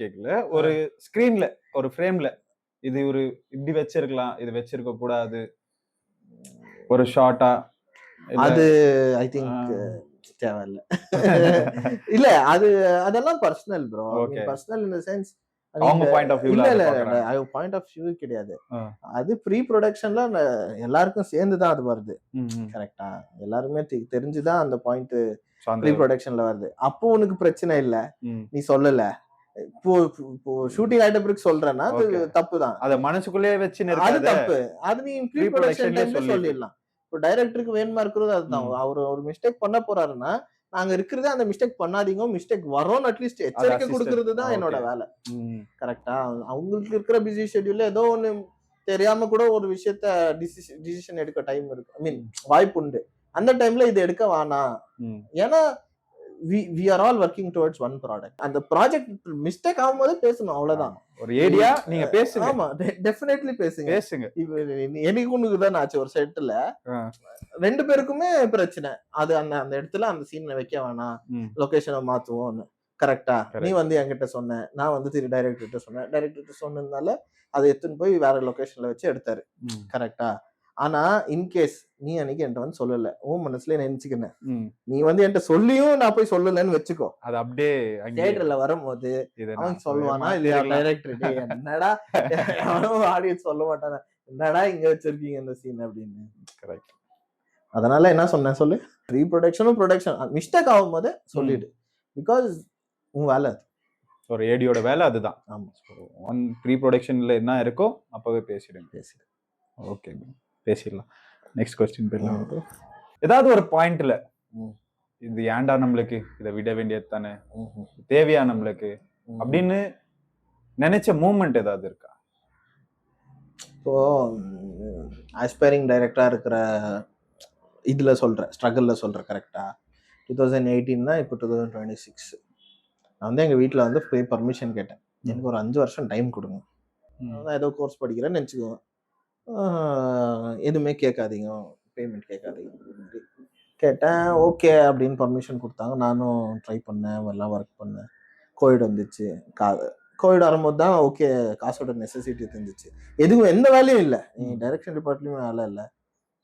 கேக்கல. ஒரு ஸ்கிரீன்ல, ஒரு ஃப்ரேம்ல இது ஒரு இப்படி வச்சிருக்கலாம், இது வச்சிருக்க கூடாது. ஒரு ஷார்ட்டா அது ஐ திங்க் தேவையில்ல. இல்ல அது அதெல்லாம் personal bro. Personal in the sense அவங்க பாயிண்ட் ஆஃப் வியூல இல்ல பாயிண்ட் ஆஃப் வியூ கிடையாது. அது ப்ரீ ப்ரொடக்ஷன்ல எல்லாருக்கும் சேர்ந்து தான் அது வருது. கரெக்ட்டா? எல்லாருமே தெரிஞ்சுதான் அந்த பாயிண்ட் ப்ரீ ப்ரொடக்ஷன்ல வருது. அப்போ உனக்கு பிரச்சனை இல்ல. நீ சொல்லல. இப்போ ஷூட்டிங் ஆயிட்ட பிறகு சொல்றேன்னா அது தப்பு தான். அத மனசுக்குள்ளே வச்சு அது தப்பு. அது நீ ப்ரீ ப்ரொடக்ஷன் டைம்ல சொல்லிடலாம். இப்போ டைரக்டருக்கு வேணுமா இருக்கிறது அதுதான். அவர் ஒரு மிஸ்டேக் பண்ண போறாருன்னா நாங்க இருக்கிறது அந்த மிஸ்டேக் பண்ணாதீங்க, மிஸ்டேக் வரோன்னு அட்லீஸ்ட் எச்சரிக்கை கொடுக்கறது தான் என்னோட வேலை. கரெக்டா? அவங்களுக்கு இருக்கிற பிஸி ஷெட்யூல்ல ஏதோ ஒண்ணு தெரியாம கூட ஒரு விஷயத்த டிசிஷன் எடுக்க டைம் இருக்கு. ஐ மீன் வாய்ப்பு உண்டு. அந்த டைம்ல இது எடுக்க வேணாம். ஏன்னா we are all working towards one product. அந்த ப்ராஜெக்ட் மிஸ்டேக் ஆகும்போது பேசணும், அவ்வளவுதான். ஒரு ஏடியா நீங்க பேசுங்க. ஆமா, டெஃபினெட்லி பேசுங்க. எனக்கு ஒண்ணுக்கு தான் ஆச்சு ஒரு செட்ல 2 பேருக்குமே பிரச்சனை. அது அந்த இடத்துல அந்த சீனை வைக்க வேணாம், லொகேஷனை மாத்துவோம்னு. கரெக்டா? நீ வந்து என்கிட்ட சொன்ன, நான் வந்து டைரக்டர்கிட்ட சொன்னேன். டைரக்டர்கிட்ட சொன்னதுனால அதை எடுத்துன்னு போய் வேற லொகேஷன்ல வச்சு எடுத்தாரு. கரெக்டா? ஆனா இன்கேஸ் நீ அன்னைக்கு என்கிட்ட வந்து சொல்லல, உன் மனசுல நினைச்சுக்கினேன், நீ வந்து என்கிட்ட சொல்லியும் நான் போய் சொல்லலன்னு வச்சுக்கோ, அது அப்படியே தியேட்டர்ல வரும்போது அவன் சொல்லுவானா இல்லையா, டைரக்டர் என்னடா அவனும் ஆடியன்ஸ் சொல்ல மாட்டானா, என்னடா இங்க வச்சிருக்கீங்க இந்த சீன் அப்படின்னு. கரெக்ட். அதனால என்ன சொன்னேன் சொல்லு, ப்ரீ ப்ரொடக்ஷனும் ப்ரொடக்ஷன் மிஸ்டேக் ஆகும் போது சொல்லிடு. பிகாஸ் உன் வேலை அது, ஒரு ஏடியோட வேலை அதுதான். ஆமா, ஒன் ப்ரீ ப்ரொடக்ஷன்ல என்ன இருக்கோ அப்பவே பேசிடு. ஓகே, பேசிடலாம். நெக்ஸ்ட் क्वेश्चन போயிடலாம். ஏதாவது ஒரு பாயிண்ட்ல இது ஏன்டா நம்மளுக்கு இதை விட வேண்டியது தானே, தேவையா நம்மளுக்கு அப்படின்னு நினைச்ச மூமெண்ட் ஏதாவது இருக்கா? இப்போ ஆஸ்பைரிங் டைரக்டரா இருக்கிற இதுல சொல்றேன், ஸ்ட்ரகிள்ல சொல்றேன். கரெக்டா? 2018 இப்போ 2026 நான் வந்து எங்க வீட்டுல வந்து போய் பர்மிஷன் கேட்டேன். எனக்கு ஒரு 5 வருஷம் டைம் கொடுங்க, நான் ஏதோ கோர்ஸ் படிக்கிறேன்னு நினைச்சுக்கோங்க, எதுவுமே கேட்காதீங்க, பேமெண்ட் கேட்காதீங்க கேட்டேன். ஓகே அப்படின்னு பர்மிஷன் கொடுத்தாங்க. நானும் ட்ரை பண்ணேன், எல்லாம் ஒர்க் பண்ணேன். கோவிட் வந்துச்சு. கோவிட் வரும்போது தான் ஓகே காசோட நெசசிட்டி தெரிஞ்சிச்சு. எதுவும் எந்த வேலையும் இல்லை, டைரக்ஷன் டிபார்ட்மெண்ட்லயும் வேலை இல்லை.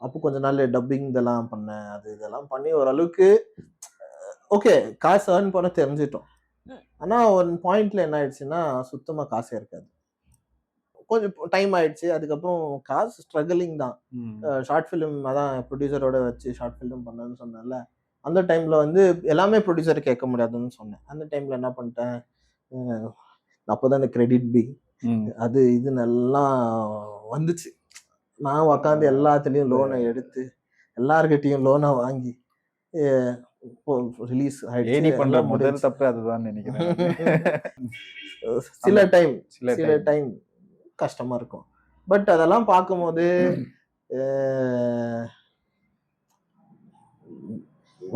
அப்போ கொஞ்ச நாள் டப்பிங் இதெல்லாம் பண்ணேன், அது இதெல்லாம் பண்ணி ஓரளவுக்கு ஓகே காசு ஏர்ன் பண்ண தெரிஞ்சிட்டோம். ஆனா ஒரு பாயிண்ட்ல என்ன ஆயிடுச்சுன்னா சுத்தமா காசே இருக்காது. கொஞ்சம் டைம் ஆயிடுச்சு. அதுக்கப்புறம் காசு ஸ்ட்ரகிளிங் தான். ஷார்ட் ஃபிலிம் அதான் ப்ரொடியூசரோட வச்சு ஷார்ட் ஃபிலிம் பண்ணேன்னு சொன்னேன்ல, அந்த டைம்ல வந்து எல்லாமே ப்ரொடியூசர் கேட்க முடியாதுன்னு சொன்னேன். அந்த டைம்ல என்ன பண்ணிட்டேன், அப்போதான் இந்த கிரெடிட் பி அது இது நல்லா வந்துச்சு. நான் உக்காந்து எல்லாத்துலயும் லோனை எடுத்து எல்லார்கிட்டையும் லோனை வாங்கி ரிலீஸ் பண்ற முதல் தப்பு அதுதான் நினைக்கிறேன். சில டைம் கஷ்டமா இருக்கும். பட் அதெல்லாம் பார்க்கும்போது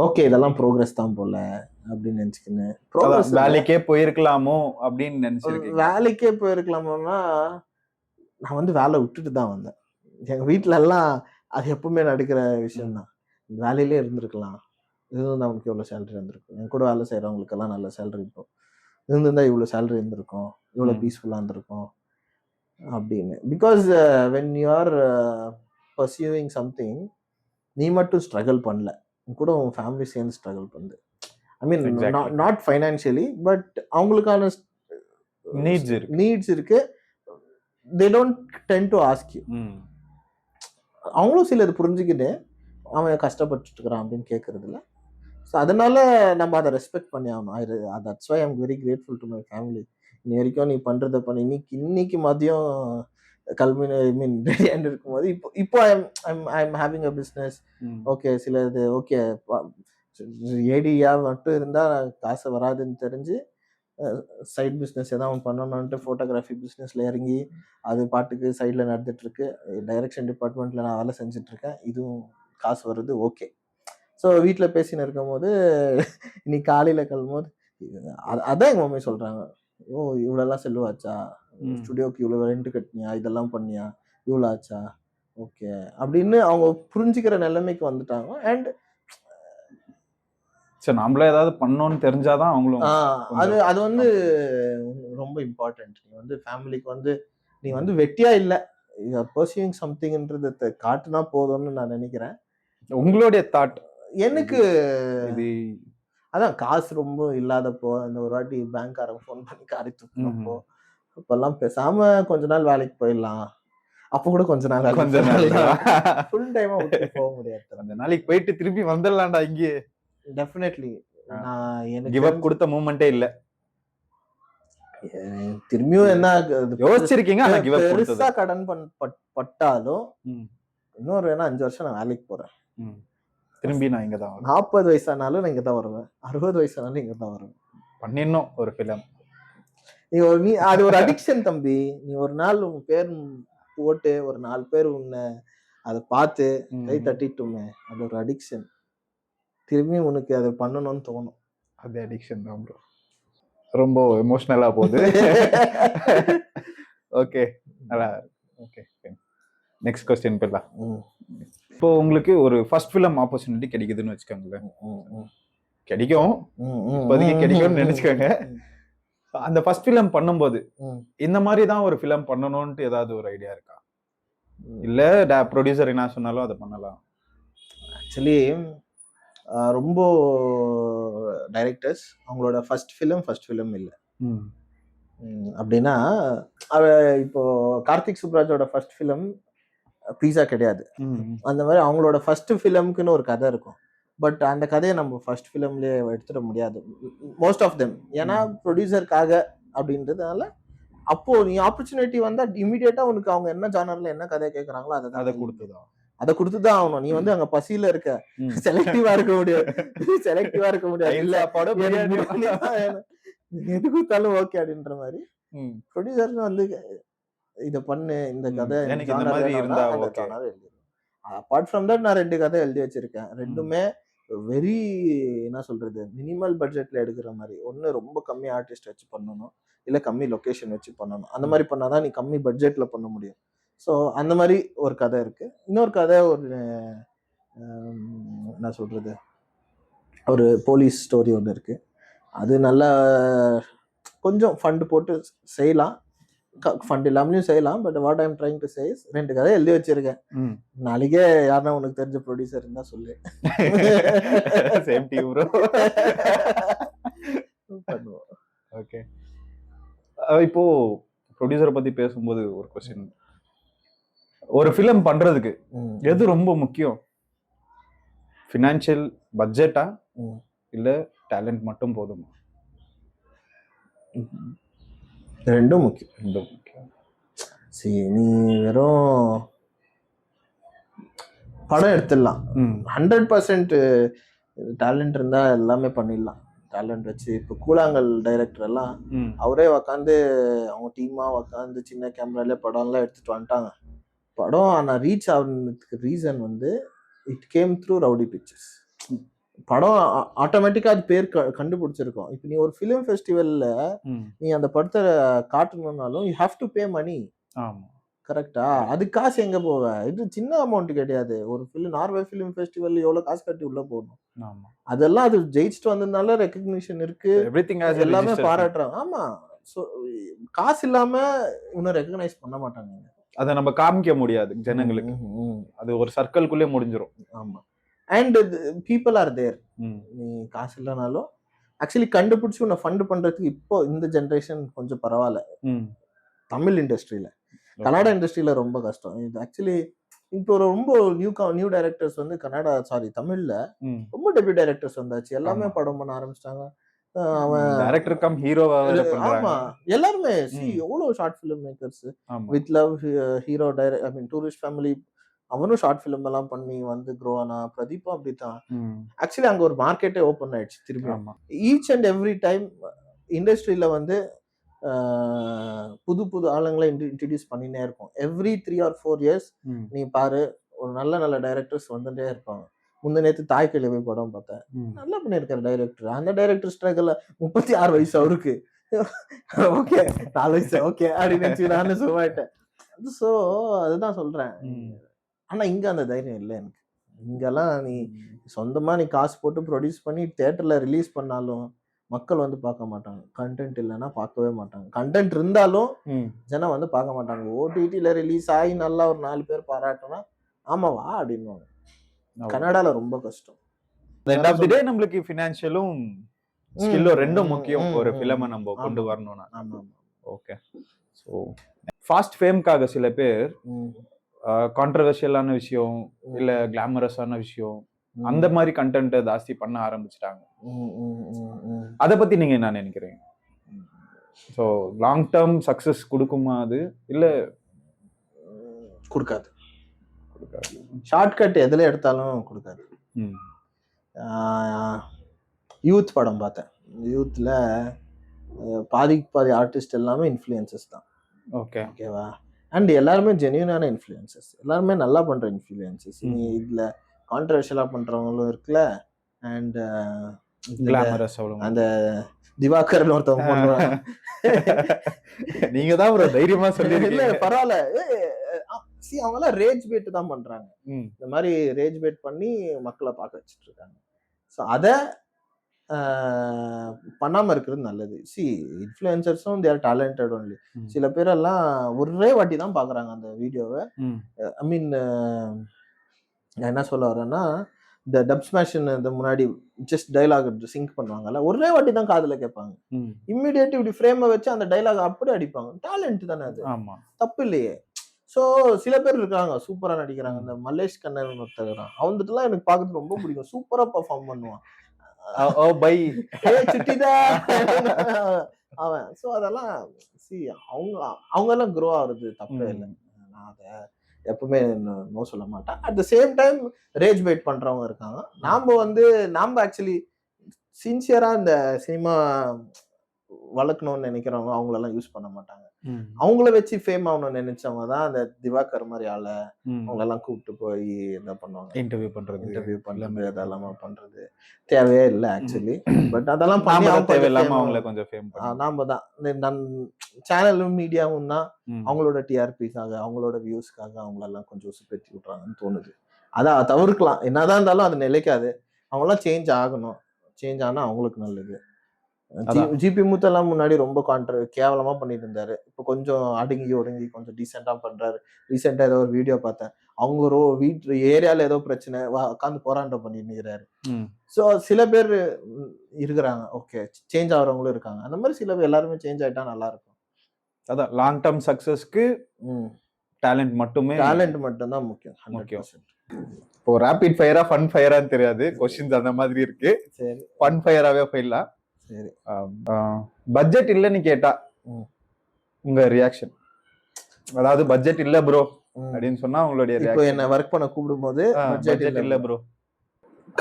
ஓகே இதெல்லாம் ப்ரோக்ரஸ் தான் போல அப்படின்னு நினைச்சுக்கினேன். வேலைக்கே போயிருக்கலாமோ அப்படின்னு நினைச்சிருக்கேன். வேலைக்கே போயிருக்கலாமோன்னா நான் வந்து வேலை விட்டுட்டு தான் வந்தேன். எங்க வீட்டுல எல்லாம் அது எப்பவுமே நடக்கிற விஷயம் தான். வேலையிலே இருந்திருக்கலாம், இதுவும் நமக்கு எவ்வளவு சேலரி இருந்திருக்கும், என் கூட வேலை செய்யறவங்களுக்கு எல்லாம் நல்ல சேலரி இருக்கும், இருந்திருந்தா இவ்வளவு சேலரி இருந்திருக்கும், இவ்வளவு பீஸ்ஃபுல்லா இருந்திருக்கும் அப்படின்னு. Because when you are pursuing something, நீ மட்டும் ஸ்ட்ரகிள் பண்ணல, கூட உன் ஃபேமிலி சேர்ந்து ஸ்ட்ரகிள் பண்ணுது. ஐ மீன் நாட் ஃபைனான்சியலி, பட் அவங்களுக்கான நீட்ஸ் இருக்கு. they don't tend to ask you. அவங்களும் சிலது புரிஞ்சுக்கிட்டு அவன் கஷ்டப்பட்டு இருக்கிறான் அப்படின்னு கேட்கறது இல்லை. ஸோ அதனால நம்ம அதை ரெஸ்பெக்ட் பண்ணி ஆகணும். That's why I am very grateful to my family. இன்னி வரைக்கும் நீ பண்றதை பண்ணி இன்னைக்கு மதியம் கல்வின் ஐ மீன் ரெடியாண்டு இருக்கும்போது இப்போ I am having a business. Okay சில இது ஓகே ஏடியா மட்டும் இருந்தா காசு வராதுன்னு தெரிஞ்சு சைட் பிஸ்னஸ் எதாவது பண்ணணும்ட்டு ஃபோட்டோகிராஃபி பிஸ்னஸ்ல இறங்கி அது பாட்டுக்கு சைடில் நடந்துட்டு இருக்கு. டைரக்ஷன் டிபார்ட்மெண்ட்ல நான் வேலை செஞ்சுட்டு இருக்கேன், இதுவும் காசு வருது. ஓகே. ஸோ வீட்டில் பேசின்னு இருக்கும் போது இன்னைக்கு காலையில் கிளம்பும்போது அதான் எங்கள் மம்மி சொல்றாங்க, ஓ இவ்வளோலாம் செலவாச்சா, ஸ்டுடியோக்கு இவ்வளோ ரெண்ட் கட்டினியா, இதெல்லாம் பண்ணியா, இவ்வளோ ஆச்சா, ஓகே அப்படின்னு அவங்க புரிஞ்சுக்கிற நிலைமைக்கு வந்துட்டாங்க. அண்ட் சரி, நம்மளே ஏதாவது பண்ணோம்னு தெரிஞ்சாதான் அவங்களும் அது அது வந்து ரொம்ப இம்பார்ட்டன்ட். நீ வந்து ஃபேமிலிக்கு வந்து நீ வந்து வெட்டியா இல்ல, பர்சியூயிங் சம்திங்ன்றத காட்டுனா போதும்னு நான் நினைக்கிறேன். உங்களுடைய தாட் எனக்கு இது அதான் காசு ரொம்ப இல்லாதப்போ, இந்த ஒரு வாட்டி பேங்க்காரங்க ஃபோன் பண்ணி காரி துப்புனப்போ, அப்பெல்லாம் பேசாம கொஞ்ச நாள் வேலைக்கு போயிடலாம். அப்ப கூட கொஞ்ச நாள் கொஞ்ச நாள் ஃபுல் டைமா விட்டு போக முடியாது. அந்த நாளைக்கு போயிட்டு திருப்பி வந்துடலாம்டா இங்கே. டெஃபினெட்லி நான் எனக்கு கிவ் அப் கொடுத்த மூமெண்டே இல்ல. திரும்பியும் என்ன யோசிச்சிருக்கீங்க, ஆனா கிவ் அப் பெருசா கொடுத்தது. கடன் பட்டாலும் இன்னொரு 5 வருஷம் நான் வேலைக்கு போறேன். திரும்பி நான் இங்க தான் 40 வயசானாலும் நான் இங்க தான் வருவேன். 60 வயசானாலும் இங்க தான் வருவேன். பண்ணிடணும் ஒரு ஃபிலிம். நீ அது ஒரு அடிக்ஷன் தம்பி. நீ ஒரு நாள் உன் பேர் போட்டு ஒரு 4 பேர் உன்னை அதை பார்த்து கை தட்டிட்டுமே, அது ஒரு அடிக்ஷன். திரும்பி உனக்கு அதை பண்ணணும்னு தோணும். அது அடிக்ஷன் தான் ப்ரோ. ரொம்ப எமோஷனலா போகுது. ஓகே, நல்லா. ஓகே, நெக்ஸ்ட் क्वेश्चन போலாம். இப்போ உங்களுக்கு ஒரு ஃபர்ஸ்ட் ஃபிலிம் ஆப்பர்ச்சுனிட்டி கிடைக்குதுன்னு வச்சுக்கோங்களேன். கிடைக்கும், இப்போதைக்கு கிடைக்கும்னு நினைச்சுக்கோங்க. அந்த ஃபர்ஸ்ட் ஃபிலிம் பண்ணும்போது இந்த மாதிரி தான் ஒரு ஃபிலிம் பண்ணணும்னு ஏதாவது ஒரு ஐடியா இருக்கா? இல்ல ப்ரொடியூசர் என்ன சொன்னாலும் அதை பண்ணலாம்? ஆக்சுவலி ரொம்ப டைரக்டர்ஸ் அவங்களோட ஃபர்ஸ்ட் ஃபிலிம் இல்லை. அப்படின்னா இப்போ கார்த்திக் சுப்ராஜோட ஃபர்ஸ்ட் ஃபிலிம் பீஸா கிடையாது. அந்த மாதிரி அவங்களோட ஃபர்ஸ்ட் ஃபிலிம்க்குன்னு ஒரு கதை இருக்கும். பட் அந்த கதையை நம்ம ஃபர்ஸ்ட் ஃபிலிம்லேயே எடுத்துட முடியாது, மோஸ்ட் ஆஃப் தெம். ஏன்னா ப்ரொடியூசருக்காக அப்படின்றதுனால அப்போ நீ ஆப்பர்ச்சுனிட்டி வந்தா இமீடியட்டா உனக்கு அவங்க என்ன ஜானர்ல என்ன கதையை கேட்கறாங்களோ அதை கொடுத்துதான் ஆகணும். நீ வந்து அங்க பசியில இருக்க, செலக்டிவா இருக்க முடியாது. எது கொடுத்தாலும் ஓகே அப்படின்ற மாதிரி ப்ரொடியூசர் வந்து இத பண்ணு, இந்த கதை அப்பார்ட் ஃப்ரம் தட் நான் 2 கதை எழுதி வச்சிருக்கேன். ரெண்டுமே வெரி என்ன சொல்றது, மினிமல் பட்ஜெட்ல எடுக்கிற மாதிரி. ஒன்னு ரொம்ப கம்மி ஆர்டிஸ்ட் வச்சு பண்ணணும், இல்ல கம்மி லொகேஷன் வச்சு பண்ணணும். அந்த மாதிரி பண்ணாதான் நீ கம்மி பட்ஜெட்ல பண்ண முடியும். ஸோ அந்த மாதிரி ஒரு கதை இருக்கு. இன்னொரு கதை ஒரு என்ன சொல்றது, ஒரு போலீஸ் ஸ்டோரி ஒன்று இருக்கு. அது நல்லா கொஞ்சம் ஃபண்ட் போட்டு செய்யலாம், ஃபண்ட் இல்லாமலையும் செய்யலாம். But what I'm trying to say is 2 கதை எழுதி வச்சிருக்கேன். நாளைக்கே யாருன்னா உனக்கு தெரிஞ்ச ப்ரொடியூசர் இருந்தா சொல்லு. Same team bro. பண்ணுவோம். ஓகே, இப்போ ப்ரொடியூசரை பத்தி பேசும்போது ஒரு क्वेश्चन, ஒரு ஃபிலிம் பண்றதுக்கு எது ரொம்ப முக்கியம்? ஃபினான்ஷியல் பட்ஜெட்டா இல்ல டேலண்ட் மட்டும் போதுமா? ரெண்டும் முக்கியம். சரி, நீ வெறும் படம் எடுத்துடலாம், 100% டேலண்ட் இருந்தா எல்லாமே பண்ணிடலாம். டேலண்ட் வச்சு இப்போ கூழாங்கல் டைரக்டர் எல்லாம் அவரே உக்காந்து அவங்க டீமா உக்காந்து சின்ன கேமரால படம்லாம் எடுத்துட்டு வந்துட்டாங்க. படம் ஆனா ரீச் ஆகுறதுக்கு ரீசன் வந்து it came through rowdy pictures. படம் ஆட்டோமேட்டிக்கா அது பேர் கண்டுபிடிச்சிருக்கோம். இப்போ நீ ஒரு ஃபிலிம் ஃபெஸ்டிவல்ல நீ அந்த படத்தை காட்டணும்னாலும் யூ ஹாவ் டு பே மணி. கரெக்டா? அது காசு எங்க போவ? இது சின்ன அமௌண்ட் கிடையாது. ஒரு ஃபிலிம் நார்வே ஃபிலிம் ஃபெஸ்டிவல் எவ்வளவு காசு கட்டி உள்ள போகணும். அதெல்லாம் அது ஜெயிச்சுட்டு வந்ததுனால ரெகக்னிஷன் இருக்கு, எல்லாமே பாராட்டுறாங்க. ஆமா, ஸோ காசு இல்லாம இன்னும் ரெகக்னைஸ் பண்ண மாட்டாங்க. அதை நம்ம காமிக்க முடியாது ஜனங்களுக்கு, அது ஒரு சர்க்கிள்குள்ளே முடிஞ்சிடும். ஆமா, அண்ட் பீப்புள் ஆர் தேர். நீ காசு இல்லைனாலும் ஆக்சுவலி கண்டுபிடிச்சு உன்னை ஃபண்ட் பண்றதுக்கு இப்போ இந்த ஜென்ரேஷன் கொஞ்சம் பரவாயில்ல. தமிழ் இண்டஸ்ட்ரியில, கன்னடா இண்டஸ்ட்ரியில ரொம்ப கஷ்டம் இது. ஆக்சுவலி இப்போ ரொம்ப நியூ டைரக்டர்ஸ் வந்து தமிழ்ல ரொம்ப டெபியூ டைரக்டர்ஸ் வந்தாச்சு. எல்லாமே படம் பண்ண ஆரம்பிச்சிட்டாங்க. டைரக்டர் கம் ஹீரோவா பண்றாங்க. ஆமா, எல்லாரும் எவ்வளவு short film makers, with love hero direct, I mean tourist family, அவனும் ஷார்ட் ஃபிலிம் எல்லாம் பண்ணி வந்து க்ரோ ஆனா. பிரதீப்பும் அப்படித்தான். ஆக்சுவலி அங்க ஒரு மார்க்கெட்டே ஓபன் ஆயிடுச்சு திரும்பி. ஈச் அண்ட் எவ்ரி டைம் இண்டஸ்ட்ரியில வந்து புது புது ஆளுங்களை இன்ட்ரடியூஸ் பண்ணினே இருக்கும். எவ்ரி 3 or 4 years நீ பாரு, ஒரு நல்ல டைரக்டர்ஸ் வந்துட்டே இருப்பாங்க. நேத்து தாய் கிழவி படம் பார்த்தேன், நல்லா பண்ணிருக்காரு டைரக்டர். அந்த டைரக்டர் ஸ்ட்ரகிள் 36 வயசு அவருக்கு. ஓகே 4 வயசு ஓகே அப்படின்னு நினைச்சு நானே சொல்லிட்டேன். ஸோ அதுதான் சொல்றேன். ஆனா இங்க அந்த தைரியம் இல்லை எனக்கு. இங்கெல்லாம் நீ சொந்தமா நீ காசு போட்டு ப்ரொடியூஸ் பண்ணி தியேட்டர்ல ரிலீஸ் பண்ணாலும் மக்கள் வந்து பார்க்க மாட்டாங்க. கண்டென்ட் இல்லைன்னா பார்க்கவே மாட்டாங்க. கண்டென்ட் இருந்தாலும் ஜனம் வந்து பார்க்க மாட்டாங்க. ஓடிடியில் ரிலீஸ் ஆகி நல்லா ஒரு 4 பேர் பாராட்டினா ஆமாவா அப்படின்வாங்க. கனடால ரொம்ப கஷ்டம். எண்ட் ஆஃப் தி டே நம்மளுக்கு ஃபினான்ஷியலும் ஸ்கில்லும் ரெண்டும் முக்கியம் ஒரு ஃபிலிமை நம்ம கொண்டு வரணும்னா. ஓகே. ஸோ ஃபாஸ்ட் ஃபேம்காக சில பேர் கான்ட்ரவர்ஷியலான விஷயம் இல்லை கிளாமரஸான விஷயம் அந்த மாதிரி கண்டென்ட் ஜாஸ்தி பண்ண ஆரம்பிச்சிட்டாங்க. அதை பத்தி நீங்க என்ன நினைக்கிறீங்க? ஸோ லாங் டேர்ம் சக்சஸ் கொடுக்குமா அது இல்லை கொடுக்காது? ஷார்ட்கட் எதுல எடுத்தாலும் கொடுக்காது. யூத் படம் பார்த்தேன். யூத்ல பாதி ஆர்டிஸ்ட் எல்லாமே இன்ஃப்ளூயன்சஸ் தான். ஓகேவா? அண்ட் எல்லாருமே ஜென்யூனான இன்ஃப்ளூயன்சஸ், எல்லாருமே நல்லா பண்ற இன்ஃப்ளூயன்சஸ். நீ இதுல கான்ட்ரவர்ஷியலா பண்றவங்களும் இருக்குல்ல, அண்ட் அந்த திவாகர்னு ஒருத்தவங்க பண்ணுவாங்க. நீங்க தான் ஒரு தைரியமா சொல்லி இல்ல பரவாயில்ல. அவங்க எல்லாம் ரேஜ் பேட் தான் பண்றாங்க. இந்த மாதிரி ரேஜ் பேட் பண்ணி மக்களை பார்க்க வச்சுட்டு இருக்காங்க. ஸோ அதை பண்ணாம இருக்கிறது நல்லது. இன்ஃப்ளூயன்சர்ஸும் தேர் டேலண்டட் ஒன்லி. சில பேரெல்லாம் ஒரே வாட்டி தான் பாக்குறாங்க அந்த வீடியோவை. ஐ மீன் நான் என்ன சொல்ல வரேன்னா, இந்த டப் ஸ்மாஷ் இந்த முன்னாடி ஜஸ்ட் டைலாக் சிங்க் பண்ணுவாங்கல்ல, ஒரே வாட்டி தான் காதுல கேட்பாங்க. இம்மிடியேட் இப்படி ஃப்ரேமை வச்சு அந்த டைலாக் அப்படி அடிப்பாங்க. டேலண்ட் தானே அது, தப்பு இல்லையே. ஸோ சில பேர் இருக்காங்க சூப்பரா நடிக்கிறாங்க. இந்த மல்லேஷ் கண்ணன் ஒருத்தர், அவன்கிட்டலாம் எனக்கு பார்க்கறது ரொம்ப பிடிக்கும். சூப்பரா பெர்ஃபார்ம் பண்ணுவான் அவன். ஸோ அதெல்லாம் அவங்க எல்லாம் க்ரோ ஆகுறது தப்பே இல்லை. நான் அதை எப்பவுமே நோ சொல்ல மாட்டேன். At the same time rage bait பண்றவங்க இருக்காங்க. நாம ஆக்சுவலி சின்சியரா இந்த சினிமா வளர்க்கணும்னு நினைக்கிறவங்க அவங்களெல்லாம் யூஸ் பண்ண மாட்டாங்க. அவங்கள வச்சு ஃபேம் ஆகணும்னு நினைச்சவங்க தான் அந்த திவாகர் மாதிரி ஆள அவங்களெல்லாம் கூப்பிட்டு போய் என்ன பண்ணுவாங்க, இன்டர்வியூ பண்றது அதெல்லாம் பண்றது தேவையே இல்லை ஆக்சுவலி. பட் அதெல்லாம் தேவையில்லாம அவங்கள கொஞ்சம் ஃபேம் நாம தான் சேனலும் மீடியாவும் தான் அவங்களோட டிஆர்பிக்காக அவங்களோட வியூஸ்க்காக அவங்களெல்லாம் கொஞ்சம் உசுப்பேத்தி விட்றாங்கன்னு தோணுது. அதை தவிர்க்கலாம். என்னதான் இருந்தாலும் அது நிலைக்காது. அவங்களாம் சேஞ்ச் ஆகணும். சேஞ்ச் ஆனா அவங்களுக்கு நல்லது. ஜிபி முத்தெல்லாம் முன்னாடி ரொம்ப கேவலமா பண்ணிட்டு இருந்தாரு. இப்போ கொஞ்சம் அடங்கி ஒடுங்கி கொஞ்சம் டீசெண்டா பண்றாரு. ரீசெண்டா ஏதோ ஒரு வீடியோ பார்த்தேன். அவங்க வீட்டு ஏரியால ஏதோ பிரச்சனை உட்காந்து போராட்டம் பண்ணிட்டு இருக்கிறாரு. ஸோ சில பேர் இருக்கிறாங்க, ஓகே, சேஞ்ச் ஆகிறவங்களும் இருக்காங்க. அந்த மாதிரி சில பேர் எல்லாருமே சேஞ்ச் ஆயிட்டா நல்லா இருக்கும். அதான் லாங் டேர்ம் சக்சஸ்க்கு டேலண்ட் மட்டும் தான் முக்கியம். இப்போ ரேபிட் ஃபயரா ஃபன் ஃபயரான்னு தெரியாது, கொஸ்டின்ஸ் அந்த மாதிரி இருக்கு. சரி, ஃபன் ஃபயராவே போயிடலாம். சரி, பட்ஜெட் இல்லைன்னு கேட்டா உங்க ரியாக்ஷன்? அதாவது பட்ஜெட் இல்ல ப்ரோ அப்படின்னு சொன்னா உங்களுடைய ரியாக்ஷன்? என்ன ஒர்க் பண்ண கூப்பிடும் போது பட்ஜெட் இல்ல ப்ரோ,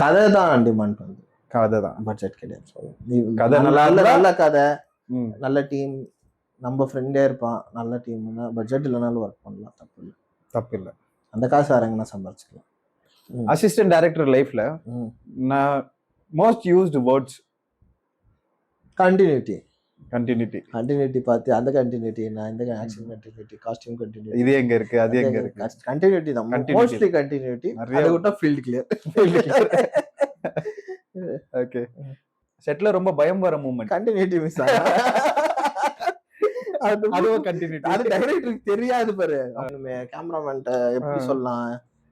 கதை தான் டிமாண்ட் பண்ணுது. கதை தான், பட்ஜெட் கிடையாது. கதை நல்ல கதை, நல்ல டீம், நம்ம ஃப்ரெண்டே இருப்பான், நல்ல டீம்னா பட்ஜெட் இல்லைனாலும் ஒர்க் பண்ணலாம். தப்பு இல்லை. அந்த காசு அரங்கன்னா சம்பாதிச்சுக்கலாம். அசிஸ்டன்ட் டைரக்டர் லைஃப்ல நான் மோஸ்ட் யூஸ்டு வேர்ட்ஸ் கண்டினியூட்டி பார்த்து அந்த கண்டினியூட்டி, நான் இந்த ஆக்ஷன் கண்டினியூட்டி, காஸ்டியூம் கண்டினியூட்டி, இது எங்க இருக்கு அது எங்க இருக்கு, கண்டினியூட்டி தான் மோஸ்ட்லி கண்டினியூட்டி. அதை விட்டா ஃபீல்ட் கிளியர். ஓகே. செட்ல ரொம்ப பயம் வர மூமெண்ட் கண்டினியூட்டி மிஸ் ஆனா அதுவும் கண்டினியூட்டி. அது டைரக்டருக்கு தெரியாது பாரு. கேமராமேன்ட்ட எப்படி சொல்லலாம்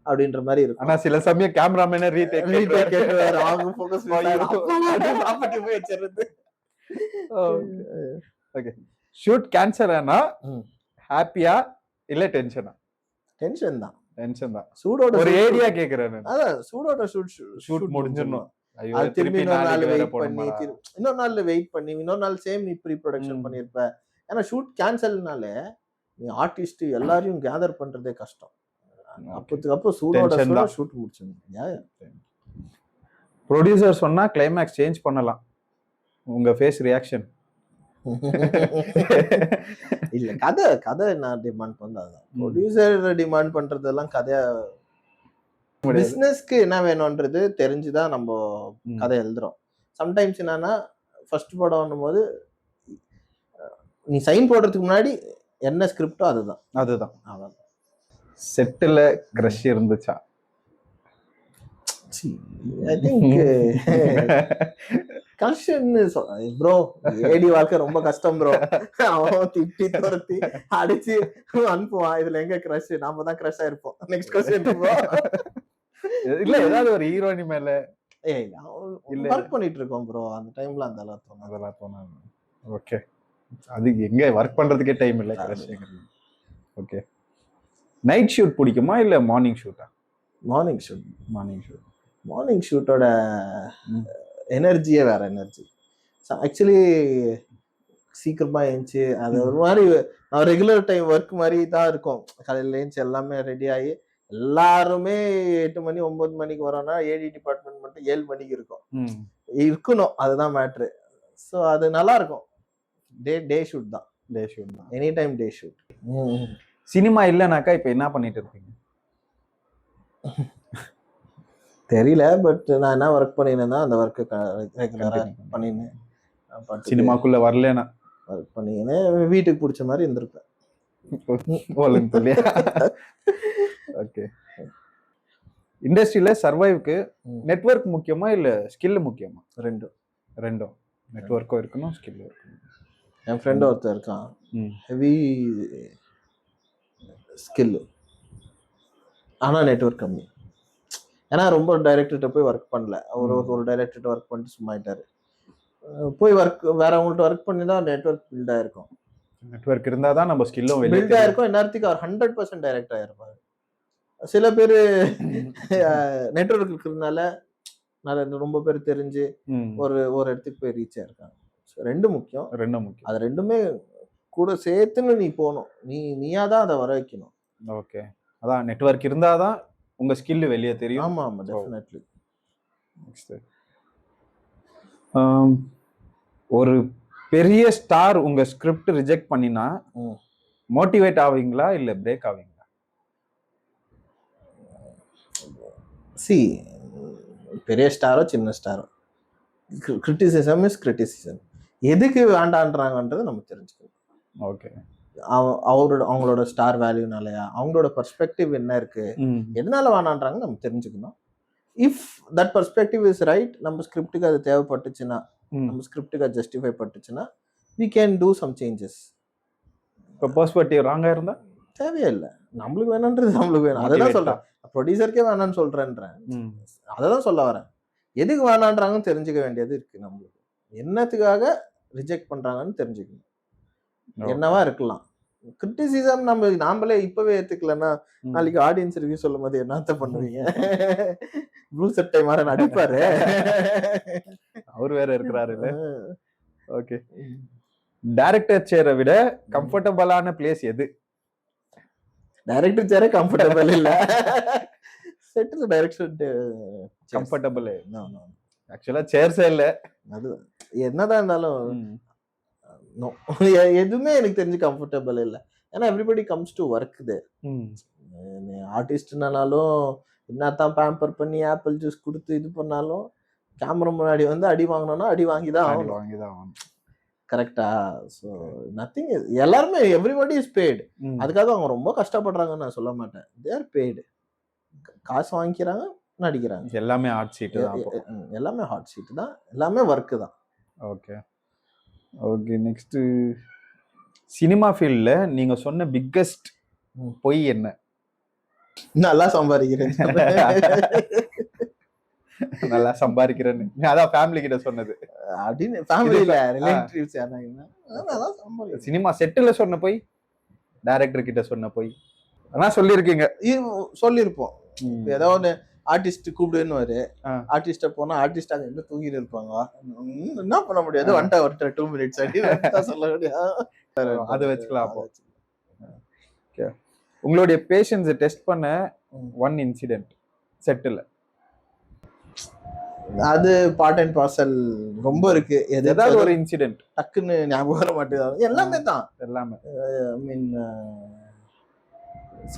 அப்படின்ற மாதிரி இருக்கும். ஆனா சில சமயம் கேமராமேன ரீடேக் கேட்டுவாரு. அவங்க ஃபோக்கஸ் பண்ணி போய் வச்சிருது. ஓகே. ஷூட் கேன்சல் ஆனா ஹாப்பியா இல்ல டென்ஷனா? டென்ஷன் தான். சூடோட ஒரு ஏரியா கேக்குறேன். அதான் சூடோட ஷூட் முடிஞ்சிடணும். அது திருப்பி இன்னொரு நாள் வெயிட் பண்ணி இன்னொரு நாள் சேம் நீ ப்ரீ ப்ரொடக்ஷன் பண்ணிருப்ப. ஏன்னா ஷூட் கேன்சல்னாலே நீ ஆர்டிஸ்ட் எல்லாரையும் கேதர் பண்றதே கஷ்டம். அப்போ சூடோட ஷூட் முடிச்சிடணும். ப்ரொடியூசர் சொன்னா கிளைமேக்ஸ் சேஞ்ச் பண்ணலாம், உங்க ஃபேஸ் ரியாக்ஷன்? இல்ல, கதை நான் டிமாண்ட் பண்ணாதான். ப்ரொடியூசர் டிமாண்ட் பண்றதெல்லாம் கதையா, பிசினஸ்க்கு என்ன வேணும்ன்றது தெரிஞ்சுதான் நம்ம கதை எழுதுறோம். சம்டைம்ஸ் என்னன்னா ஃபர்ஸ்ட் படம் போது நீ சைன் போடுறதுக்கு முன்னாடி என்ன ஸ்கிரிப்டோ அதுதான். செட்டில் கிரஷ் இருந்துச்சா? ஐ திங்க் கஷ்டம்னு ப்ரோ, ஏடி வாழ்க்கை ரொம்ப கஷ்டம் ப்ரோ. அவன் திட்டி துரத்தி அடிச்சு அனுப்புவான். இதுல எங்க கிரஷ்? நாம தான் கிரஷ் ஆயிருப்போம். Next question bro. இல்ல ஏதாவது ஒரு ஹீரோயினி மேல இல்ல ஒர்க் பண்ணிட்டு இருக்கோம் ப்ரோ. அந்த டைம்ல அதெல்லாம் தோணாது. ஓகே, அது எங்க ஒர்க் பண்றதுக்கே டைம் இல்ல. ஓகே, நைட் ஷூட் பிடிக்குமா இல்ல மார்னிங் ஷூட்டா? Morning shoot. மார்னிங் ஷூட்டோட எனர்ஜியே வேற எனர்ஜி. ஆக்சுவலி சீக்கிரமா எழுந்துச்சு அது ஒரு மாதிரி ரெகுலர் டைம் ஒர்க் மாதிரி தான் இருக்கும். காலையில எழுந்துச்சு எல்லாமே ரெடி ஆகி எல்லாருமே 8 மணி 9 மணிக்கு வரோம்னா ஏடி டிபார்ட்மெண்ட் மட்டும் 7 மணிக்கு இருக்கணும். அதுதான் மேட்ரு. ஸோ அது நல்லா இருக்கும். டே ஷூட் தான். எனி டைம் டே ஷூட். சினிமா இல்லைனாக்கா இப்ப என்ன பண்ணிட்டு இருப்பீங்க? தெரியல, பட் நான் என்ன ஒர்க் பண்ணினேன்னா அந்த ஒர்க்கு ரெகுலரா பண்ணினேன். சினிமாக்குள்ள வரலனா ஒர்க் பண்ணினேன், வீட்டுக்கு பிடிச்ச மாதிரி இருந்திருப்பேன். ஓகே, இண்டஸ்ட்ரியில சர்வைவ்க்கு நெட்வொர்க் முக்கியமா இல்ல ஸ்கில் முக்கியமா? ரெண்டும். நெட்வொர்க்கும் இருக்கணும், ஸ்கில்லும் இருக்கணும். என் ஃப்ரெண்ட் ஒருத்தர் இருக்கான், ஹெவி ஸ்கில் ஆனா நெட்வொர்க் கம்மி. ஏன்னா ரொம்ப டைரக்டர்கிட்ட போய் ஒர்க் பண்ணல. ஒரு டைரக்டர்கிட்ட ஒர்க் பண்ணிட்டு சும்மா ஆயிட்டாரு. போய் வேறவங்கள்ட்ட ஒர்க் பண்ணி தான் நெட்வொர்க் பில்ட் ஆயிருக்கும். நெட்வொர்க் இருந்தா தான் நம்ம ஸ்கில்லும் பில்ட் ஆயிருக்கும். இந்நேரத்துக்கு அவர் 100% டைரக்ட் ஆயிருப்பாரு. சில பேர் நெட்வொர்க் இருக்கிறதுனால ரொம்ப பேர் தெரிஞ்சு ஒரு இடத்துக்கு போய் ரீச் ஆயிருக்காங்க. ரெண்டும் முக்கியம். அது ரெண்டுமே கூட சேர்த்துன்னு நீ போகணும். நீயா தான் அதை வர வைக்கணும். ஓகே, அதான் நெட்வொர்க் இருந்தாதான் உங்க ஸ்கில் வெளியே தெரியும். ஆமா டெஃபினெட்லி. ஒரு பெரிய ஸ்டார் உங்க ஸ்கிரிப்ட் ரிஜெக்ட் பண்ணினா மோட்டிவேட் ஆவீங்களா இல்ல பிரேக் ஆவீங்களா? பெரிய ஸ்டாரோ சின்ன ஸ்டாரோ, கிரிட்டிசிசம் இஸ் கிரிட்டிசிசம். எதுக்கு வேண்டான்றாங்கன்றதை நம்ம தெரிஞ்சுக்கணும். ஓகே, அவங்களோட ஸ்டார் வேல்யூனாலயா, அவங்களோட பெர்ஸ்பெக்டிவ் என்ன இருக்கு, எதனால வேணான்றாங்க நம்ம தெரிஞ்சுக்கணும். If that perspective is right, நம்ம ஸ்கிரிப்டுக்கு அது தேவைப்பட்டுச்சுன்னா, நம்ம ஸ்கிரிப்டுக்கு அது ஜஸ்டிஃபை பட்டுச்சுன்னா we can do some changes. இப்போ பெர்ஸ்பெக்டிவ் ராங்கா இருந்தா தேவையே இல்லை. நம்மளுக்கு வேணான்றது நம்மளுக்கு வேணும். அதான் சொல்றேன், ப்ரொடியூசருக்கே வேணான்னு சொல்றேன்றேன். அதான் சொல்ல வரேன். எதுக்கு வேணான்றாங்கன்னு தெரிஞ்சுக்க வேண்டியது இருக்கு. நம்மளுக்கு என்னத்துக்காக ரிஜெக்ட் பண்றாங்கன்னு தெரிஞ்சுக்கணும். என்னவா இருக்கலாம். கிரிட்டிசிசம் நாமளே இப்பவே ஏத்துக்கலன்னா நாளைக்கு ஆடியன்ஸ் ரிவ்யூ சொல்லும் போது என்னத்த பண்ணுவீங்க? ப்ளூ சட்டை மாற நடிப்பாரு, அவர் வேற இருக்கிறாரு. ஓகே, டைரக்டர் சேரை விட கம்ஃபர்டபிளான பிளேஸ் எது? டைரக்டர் சேரே கம்ஃபர்டபிள் இல்ல. Settle director comfortable. ஆக்சுவலா சேர்ஸே இல்ல. அது என்னதான் இருந்தாலும் எதுவுமே எனக்கு தெரிஞ்சு கம்ஃபர்டபிள் இல்லை. ஏன்னா எவ்ரிபடி கம்ஸ் டு ஒர்க் தேர். ஆர்டிஸ்ட்னாலும் என்னத்தான் பேம்பர் பண்ணி ஆப்பிள் ஜூஸ் கொடுத்து இது பண்ணாலும் கேமரா முன்னாடி வந்து அடி வாங்கினோம்னா அடி வாங்கிதான் ஆகணும். கரெக்டா? ஸோ நத்திங், எல்லாருமே எவ்ரிபடி இஸ் பெய்டு. அதுக்காக அவங்க ரொம்ப கஷ்டப்படுறாங்கன்னு நான் சொல்ல மாட்டேன். They are paid. காசு வாங்கிக்கிறாங்க, நடிக்கிறாங்க. எல்லாமே ஹாட் சீட் தான். எல்லாமே ஹாட் சீட் தான், எல்லாமே ஒர்க்கு தான். ஓகே ஓகே, நெக்ஸ்ட் சினிமா ஃபீல்ட்ல நீங்க சொன்ன பிக்கஸ்ட் பொய் என்ன? நல்லா சம்பாதிக்கிறேன். நல்லா சம்பாதிக்கிறேன்னு அதான் ஃபேமிலி கிட்ட சொன்னது அப்படின்னு. ஃபேமிலி இல்ல, ரிலேட்டிவ்ஸ். சினிமா செட்டுல சொன்ன போய், டைரக்டர் கிட்ட சொன்ன போய் அதான் சொல்லியிருக்கீங்க. சொல்லியிருப்போம். ஏதோ ஒன்று ஆர்டிஸ்ட் கூப்பிடுன்னு ஆர்டிஸ்ட போனா ஆர்டிஸ்ட் அங்க எங்க தூங்கிட்டு இருப்பாங்க. என்ன பண்ண முடியாது, வந்துட்டா ஒரு 2 minutes அடி சொல்ல முடியாது. அதை வச்சுக்கலாம். அப்போ உங்களுடைய பேஷன்ஸ் டெஸ்ட் பண்ண ஒன் இன்சிடென்ட் செட்டில், அது பார்ட் அண்ட் பார்சல் ரொம்ப இருக்கு. ஏதாவது ஒரு இன்சிடென்ட் டக்குன்னு ஞாபகம் வர மாட்டேங்குது. எல்லாமே தான், எல்லாமே. ஐ மீன்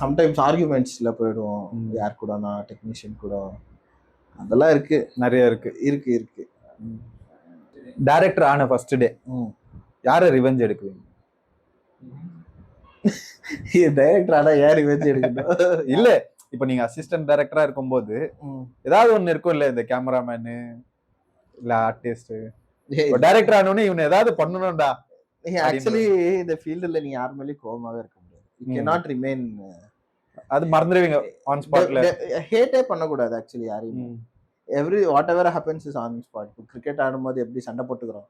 சம்டைம்ஸ் ஆர்குமெண்ட்ஸ்ல போயிடுவோம் யார் கூடனா, டெக்னீஷியன் கூட. அதெல்லாம் இருக்கு, நிறைய இருக்கு. டைரக்டர் ஆன ஃபர்ஸ்ட் டே யாரை ரிவெஞ்ச் எடுக்குவீங்க? டைரக்டர் ஆனா யார் ரிவெஞ்ச் எடுக்கணும்? இல்ல இப்ப நீங்க அசிஸ்டன்ட் டைரக்டரா இருக்கும்போது ஏதாவது ஒண்ணு இருக்கும் இல்ல, இந்த கேமராமேனு இல்ல ஆர்டிஸ்ட் டைரக்டர் ஆனோடனே இவனை ஏதாவது பண்ணணும்டா. ஆக்சுவலி இந்த ஃபீல்டுல நீ யார் மேலயும் கோவமாவே இருக்க முடியாது. யூ cannot remain அது மறந்துடுவீங்க ஆன் ஸ்பாட்ல. ஹேட்டே பண்ணக்கூடாது ஆக்சுவலி யாரையும். What ever happens is on spot. Cricket ஆடும்போது எப்படி சண்டை போட்டுக்கிறோம்,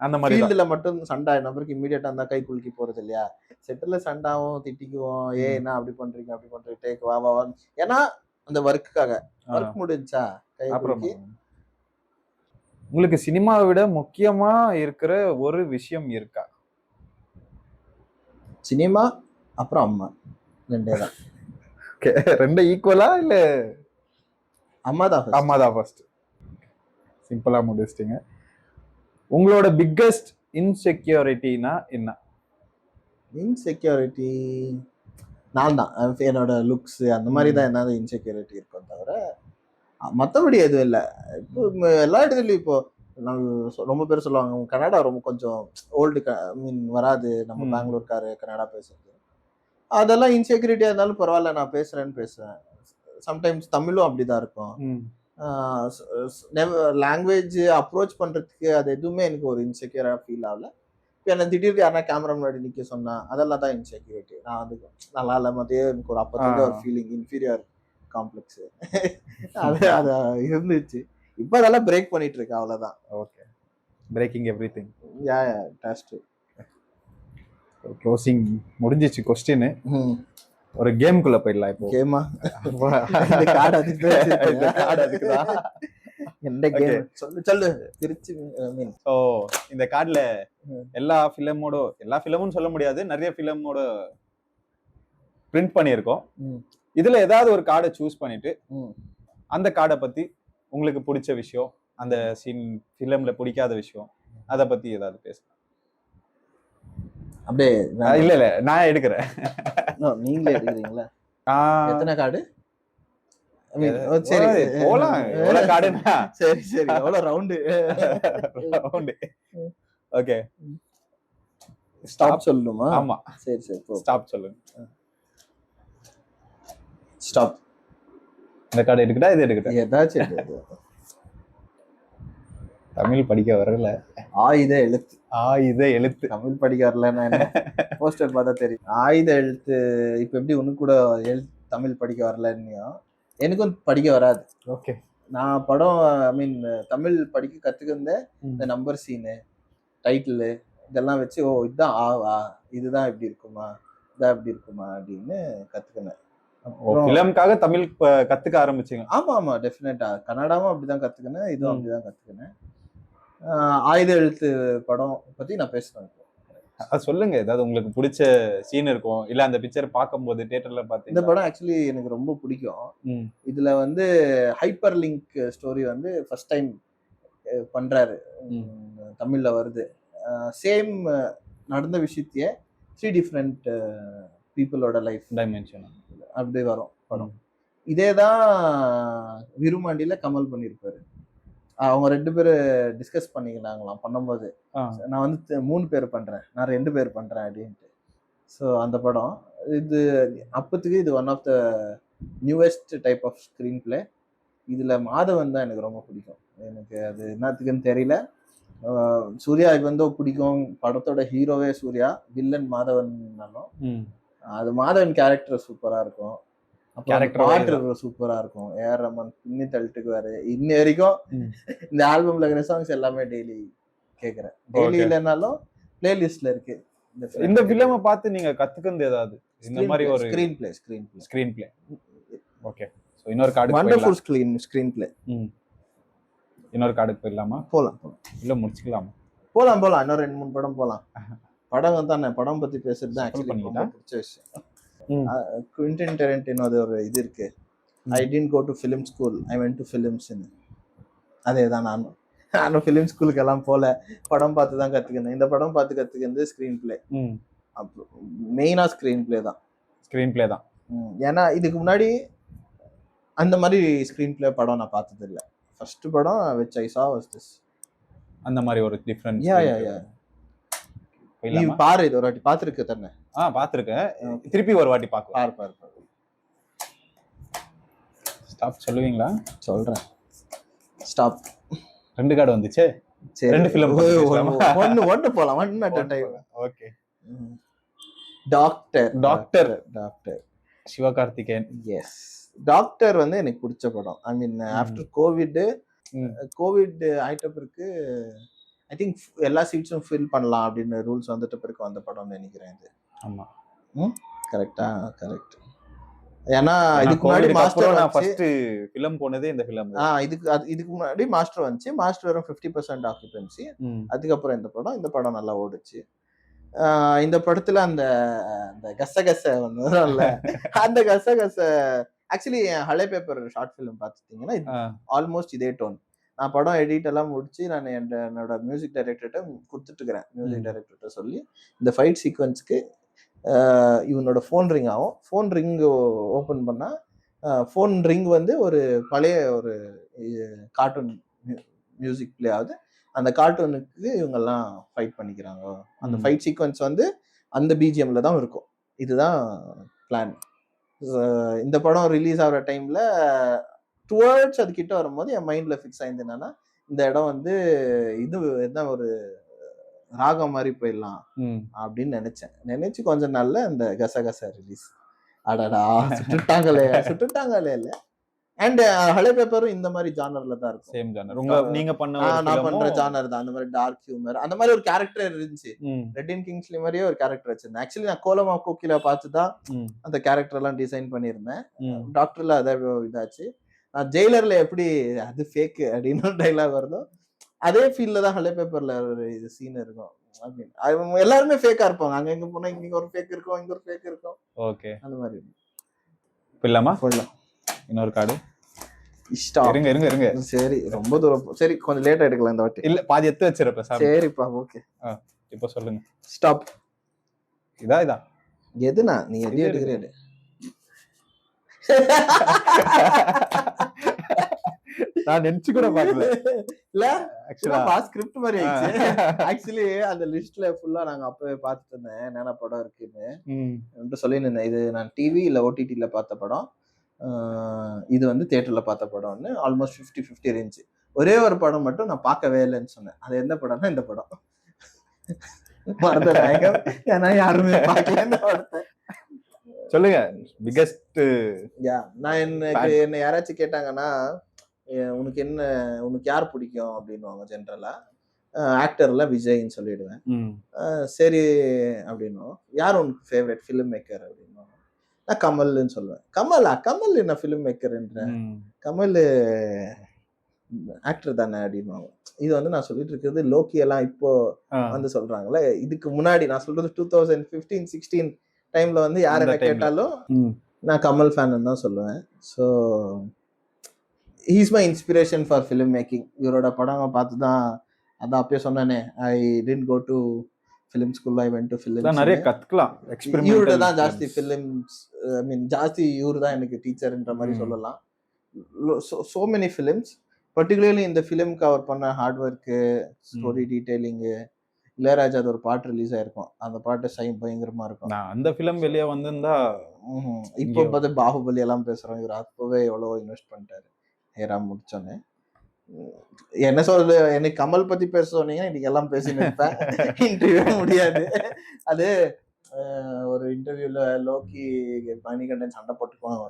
அந்த மாதிரி ஃபீல்டுல மட்டும் சண்டை நம்பருக்கு இமீடியட்டா இருந்தா கை குலுக்கி போறது இல்லையா. செட்டில் சண்டாவும் திட்டிக்குவோம், என்ன அப்படி பண்றீங்க அப்படி பண்றீங்க, டேக் வா வா. ஏன்னா அந்த ஒர்க்குக்காக, ஒர்க் முடிஞ்சா கை குலுக்கி. உங்களுக்கு சினிமாவை விட முக்கியமா இருக்கிற ஒரு விஷயம் இருக்கா? சினிமா அப்புறம் அம்மா, ரெண்டே தான். ரெண்டு ஈக்குவலா இல்ல? அம்மா தான் ஃபர்ஸ்ட். சிம்பிளா முடிச்சிட்டீங்க. உங்களோட பிக்கெஸ்ட் இன்செக்யூரிட்டினா என்ன? இன்செக்யூரிட்டி நான் தான். என்னோட லுக்ஸ் அந்த மாதிரி தான் என்னது இன்செக்யூரிட்டி இருக்கும் தவிர மற்றபடி எதுவும் இல்லை. இப்போ எல்லா இடத்துலையும் இப்போ ரொம்ப பேர் சொல்லுவாங்க கன்னடா ரொம்ப கொஞ்சம் ஓல்டு மீன் வராது, நம்ம பெங்களூர்காரு கன்னடா பேசுறது, அதெல்லாம் இன்செக்யூரிட்டியா இருந்தாலும் பரவாயில்ல நான் பேசுறேன்னு பேசுவேன். சம்டைம்ஸ் தமிழும் அப்படிதான் இருக்கும். லாங்குவேஜ் அப்ரோச் பண்றதுக்கு அது எதுவுமே எனக்கு ஒரு இன்செக்யூரா ஃபீல் ஆகல. இப்போ என்ன திடீர்னு யாரா கேமரா முன்னாடி நிக்க சொன்னா அதெல்லாம் தான் இன்செக்யூரிட்டி. நான் வந்து நல்லா இல்ல மாதிரியே எனக்கு ஒரு அப்போது ஒரு ஃபீலிங், இன்ஃபீரியர் காம்ப்ளெக்ஸ் அது அது இருந்துச்சு. இப்போ அதெல்லாம் பிரேக் பண்ணிட்டு இருக்கேன், அவ்வளவுதான். Okay, breaking everything. Ya ya test. Closing முடிஞ்சிச்சு கொஸ்டின். ஒரு கேம்குள்ள போயிடலாம். இப்போ கேமா இந்த கார்டு அதுக்குதான். எந்த கேம் சொல்லு திருச்சி மீன். சோ இந்த கார்டுல எல்லா ஃபிலிமும் சொல்ல முடியாது, நிறைய ஃபிலிமோட பிரிண்ட் பண்ணியிருக்கோம். இதுல ஏதாவது ஒரு கார்டை சூஸ் பண்ணிட்டு அந்த கார்டை பத்தி உங்களுக்கு பிடிச்ச விஷயம், அந்த சீன் ஃபிலிம்ல பிடிக்காத விஷயம், அத பத்தி ஏதாவது பேசலாம். அப்படியே இல்ல நான் எடுக்கிறேன். நீங்களே எடுக்கிறீங்களா? எத்தனை கார்டு? சரி போலாம். எவ்வளவு கார்டுனா சரி சரி எவ்வளவு ரவுண்டு? ஓகே, ஸ்டாப் சொல்லணுமா? ஆமா சரி சரி ஸ்டாப் சொல்லுங்க. ஸ்டாப். இந்த கார்டு எடுக்கட்டா இது எடுக்கட்டா? ஏதாச்சும். தமிழ் படிக்க வரல. ஆயுத எழுத்து. தமிழ் படிக்க வரலன்னா என்ன? போஸ்டர் பார்த்தா தெரியும். ஆயுத எழுத்து. இப்ப எப்படி உனக்கு கூட தமிழ் படிக்க வரலன்னியோ எனக்கும் படிக்க வராது. ஓகே, நான் படம் தமிழ் படிக்க கத்துக்கிருந்தேன். இந்த நம்பர் சீனு, டைட்டில் இதெல்லாம் வச்சு இதுதான் ஆவா, இதுதான் இப்படி இருக்குமா, இதான் இப்படி இருக்குமா அப்படின்னு கத்துக்கினேன். ஃபிலிம்காக தமிழ் கத்துக்க ஆரம்பிச்சீங்க? ஆமா டெஃபினட்டா. கன்னடாவும் அப்படிதான் கத்துக்கினேன், இதுவும் அப்படிதான் கத்துக்கினேன். ஆயுத எழுத்து படம் பத்தி நான் பேசுறேன். சொல்லுங்க, ஏதாவது உங்களுக்கு பிடிச்ச சீன் இருக்கும் இல்ல அந்த பிக்சர் பார்க்கும்போது தியேட்டர்ல பார்த்து. இந்த படம் ஆக்சுவலி எனக்கு ரொம்ப பிடிக்கும். இதுல வந்து ஹைப்பர் லிங்க் ஸ்டோரி வந்து ஃபர்ஸ்ட் டைம் பண்றாரு, தமிழ்ல வருது. சேம் நடந்த விஷயத்தையே 3 டிஃப்ரெண்ட் பீப்புளோட லைஃப் டைமென்ஷன் அப்படி வரும் படம். இதேதான் விருமாண்டியில கமல் பண்ணியிருப்பாரு. அவங்க 2 பேரும் டிஸ்கஸ் பண்ணிக்கினாங்களாம் பண்ணும்போது. நான் வந்து 3 பேர் பண்றேன், நான் 2 பேர் பண்றேன் அப்படின்ட்டு. ஸோ அந்த படம் இது அப்பத்துக்கு இது one of the newest type of screenplay. இதுல மாதவன் தான் எனக்கு ரொம்ப பிடிக்கும். எனக்கு அது என்னத்துக்குன்னு தெரியல. சூர்யா வந்து பிடிக்கும், படத்தோட ஹீரோவே சூர்யா, வில்லன் மாதவன்னாலும் அது மாதவன் கேரக்டர் சூப்பரா இருக்கும். பாட்டு சூப்பரா இருக்கும். ஏஆர் ரஹ்மான் பின்னி தள்ளிட்டுக்குவாரு. இன்ன வரைக்கும் இந்த ஆல்பம்ல இருக்கிற சாங்ஸ் எல்லாமே டெய்லி கேக்குறேன். டெய்லி இல்லைனாலும் பிளேலிஸ்ட்ல இருக்கு. இந்த ஃபிலிமை பார்த்து நீங்க கத்துக்கிறது ஏதாவது இந்த மாதிரி ஒரு ஸ்கிரீன் பிளே? ஓகே, சோ இன்னொரு கார்டு வண்டர்ஃபுல் ஸ்கிரீன் பிளே. இன்னொரு கார்டுக்கு போயிடலாமா? போலாம் இல்ல முடிச்சுக்கலாமா? போலாம் இன்னொரு 2-3 படம் போலாம். படம் தானே, படம் பத்தி பேசுறது தான் ஆக்சுவலி ரொம்ப பிடிச்ச விஷயம். குவிண்டன் டெரண்டினோ ஒரு இது இருக்கு, I didn't go to film school, I went to films. அதேதான் நானும் ஃபிலிம் ஸ்கூலுக்கு எல்லாம் போல, படம் பார்த்து தான் கத்துக்கினேன். இந்த படம் பார்த்து கத்துக்கிறது ஸ்கிரீன் பிளே. மெயினா ஸ்கிரீன் பிளே தான். ஏன்னா இதுக்கு முன்னாடி அந்த மாதிரி ஸ்கிரீன் பிளே படம் நான் பார்த்தது இல்லை. ஃபர்ஸ்ட் படம் which I saw was this. அந்த மாதிரி ஒரு டிஃபரண்ட். யா நீ பாரு, இது ஒரு வாட்டி பாத்துருக்க தானே? பாத்துருக்கேன், திருப்பி ஒரு வாட்டி பாரு. ஸ்டாப் சொல்லுவீங்களா? சொல்றேன். ஸ்டாப். 2 கார்டு வந்துச்சு. சரி, 2 ஃபிலிம் ஒன்னு போலாம். One at a time. Okay. Doctor. Doctor. Doctor Sivakarthikeyan. Yes. Doctor வந்து எனக்கு பிடிச்ச படம். ஐ மீன் ஆஃப்டர் கோவிட் ஆயிட்ட பிறகு ஐ திங்க் எல்லா சீட்ஸும் ஃபில் பண்ணலாம் அப்படின்னு ரூல்ஸ் வந்துட்ட பிறகு வந்த படம்னு நினைக்கிறேன் இது. ஆமா. கரெக்டா? கரெக்ட். ஏன்னா இதுக்கு முன்னாடி மாஸ்டர் நான் ஃபர்ஸ்ட் ஃபிலிம் போனதே இந்த ஃபிலிம். இதுக்கு முன்னாடி மாஸ்டர் வந்துச்சு. மாஸ்டர் வெறும் 50% ஆக்குபென்சி. அதுக்கப்புறம் இந்த படம் நல்லா ஓடுச்சு. இந்த படத்துல அந்த கசகச ஒண்ணுல அந்த கசகச ஆக்சுவலி ஹலே பேப்பர் ஷார்ட் ஃபிலிம் பார்த்துட்டீங்கன்னா ஆல்மோஸ்ட் இதே டோன். நான் படம் எடிட் எல்லாம் முடிச்சு நான் என்னோட மியூசிக் டைரக்டர்கிட்ட கொடுத்துட்டு இருக்கிறேன். மியூசிக் டைரக்டர்கிட்ட சொல்லி இந்த ஃபைட் சீக்வன்ஸ்க்கு இவனோட ஃபோன் ரிங் ஆகும். ஃபோன் ரிங் ஓப்பன் பண்ணா ஃபோன் ரிங் வந்து ஒரு பழைய ஒரு கார்ட்டூன் மியூசிக் பிளே ஆகுது. அந்த கார்ட்டூனுக்கு இவங்கெல்லாம் ஃபைட் பண்ணிக்கிறாங்க. அந்த ஃபைட் சீக்வன்ஸ் வந்து அந்த பிஜிஎம்ல தான் இருக்கும். இதுதான் பிளான். இந்த படம் ரிலீஸ் ஆகிற டைம்ல டுவர்ட்ஸ் அது கிட்ட வரும்போது என் மைண்ட்ல ஃபிக்ஸ் ஆயிருந்தது என்னன்னா, இந்த இடம் வந்து இது என்ன ஒரு ராகம் மாதிரி போயிடலாம் அப்படின்னு நினைச்சு கொஞ்ச நாள்ல இந்த கசகச ரிலீஸ். அடடா சுட்டுட்டாங்களே இல்ல. அண்ட் ஹலே பேப்பரும் இந்த மாதிரி ஜானர்ல தான் இருக்கும். Same genre. நீங்க நான் பண்ற ஜானர் தான். அந்த மாதிரி டார்க் ஹியூமர் அந்த மாதிரி ஒரு கேரக்டர் இருந்துச்சு. ரெட் இன் கிங்ஸ்லி மாதிரியே ஒரு கேரக்டர் வச்சிருந்தேன். ஆக்சுவலி நான் கோலமா கோகிலா பார்த்துதான் அந்த கேரக்டர் எல்லாம் டிசைன் பண்ணியிருந்தேன். டாக்டர்ல அதை இதாச்சு. நான் ஜெயிலர்ல எப்படி அது ஃபேக் அப்படின்னு டைலாக் வருதோ அதே ஃபீல்ல தான் ஹலே பேப்பர்ல ஒரு சீன் இருக்கும். அவங்க எல்லாருமே ஃபேக்கா இருப்பாங்க. அங்க எங்க போனா இங்க ஒரு ஃபேக் இருக்கும், இங்க ஒரு ஃபேக் இருக்கும். ஓகே, அந்த மாதிரி போயிடலாமா? போயிடலாம். இன்னொரு கார்டு இருங்க. சரி, ரொம்ப தூரம். சரி, கொஞ்சம் லேட்டா எடுக்கலாம் இந்த வாட்டி. இல்ல, பாதி எடுத்து வச்சிருப்பேன். சரிப்பா, ஓகே. இப்போ சொல்லுங்க. ஸ்டாப். இதா எதுனா நீ எது எடுக்கிறேன்? நான் நினைச்சு கூட பாக்கல. இல்ல ஆக்சுவலா ஸ்கிரிப்ட் மாதிரி ஆயிடுச்சு. ஆக்சுவலி அந்த லிஸ்ட்ல ஃபுல்லா நாங்க அப்பவே பார்த்துட்டு இருந்தேன் என்னென்ன படம் இருக்குன்னு சொல்லியிருந்தேன். இது நான் டிவி இல்ல ஓடிடில பார்த்த படம், இது வந்து தியேட்டர்ல பார்த்த படம்னு ஆல்மோஸ்ட் 50-50 இருந்துச்சு. ஒரே ஒரு படம் மட்டும் நான் பார்க்கவே இல்லைன்னு சொன்னேன். அது எந்த படம்னா இந்த படம் மருதநாயகம். ஏன்னா யாருமே பார்க்கல படத்தை. சொல்லுங்க. பிகெஸ்ட் நான் என்ன யாராச்சும் கேட்டாங்கன்னா உனக்கு யார் பிடிக்கும் அப்படின்னுவாங்க. ஜென்ரலா ஆக்டர்ல விஜய்ன்னு சொல்லிடுவேன். சரி அப்படின்னும். யார் உனக்கு ஃபேவரட் ஃபிலிம் மேக்கர் அப்படின்னுவாங்க. நான் கமல்னு சொல்லுவேன். கமல் என்ன ஃபிலிம் மேக்கர்ன்ற? கமல் ஆக்டர் தானே அப்படின்னுவாங்க. இது வந்து நான் சொல்லிட்டு இருக்கிறது லோக்கி எல்லாம் இப்போ வந்து சொல்றாங்கல்ல. இதுக்கு முன்னாடி நான் சொல்றது 2015-16 டைம்ல வந்து யாரை கேட்டாலும் நான் கமல் ஃபேன் தான் சொல்லுவேன். So he's my inspiration for film making. இவரோட படங்களை பார்த்து தான், அதான் அப்பயே சொன்னானே, I didn't go to film school, I went to film. நிறைய கத்துக்கலாம். இவரோட தான் ஜாஸ்தி ஃபிலிம்ஸ், ஐ மீன் ஜாஸ்தி இவரு தான் எனக்கு டீச்சர்ன்ற மாதிரி சொல்லலாம். சோ மெனி ஃபிலிம்ஸ், பர்டிகுலர்லி இந்த ஃபிலிம்க்கு அவர் பண்ண ஹார்ட் ஒர்க்கு, ஸ்டோரி டீடைலிங்கு. இளையராஜா அது ஒரு பாட்டு ரிலீஸ் ஆயிருக்கும். அந்த பாட்டு பயங்கரமா இருக்கும். அந்த ஃபிலிம் வெளியே வந்திருந்தா இப்போ பார்த்து பாகுபலி எல்லாம் பேசுறோம். இவர் அப்பவே எவ்வளவோ இன்வெஸ்ட் பண்ணிட்டாரு. ஏரா முடிச்சோன்னே என்ன சொல்றது, எனக்கு கமல் பத்தி பேச சொன்னீங்கன்னா இன்னைக்கு எல்லாம் பேசி நிற்பேன். இன்டர்வியூ முடியாது. அது ஒரு இன்டர்வியூல லோக்கி மணிகண்டன் சண்டை போட்டுக்குவாங்க.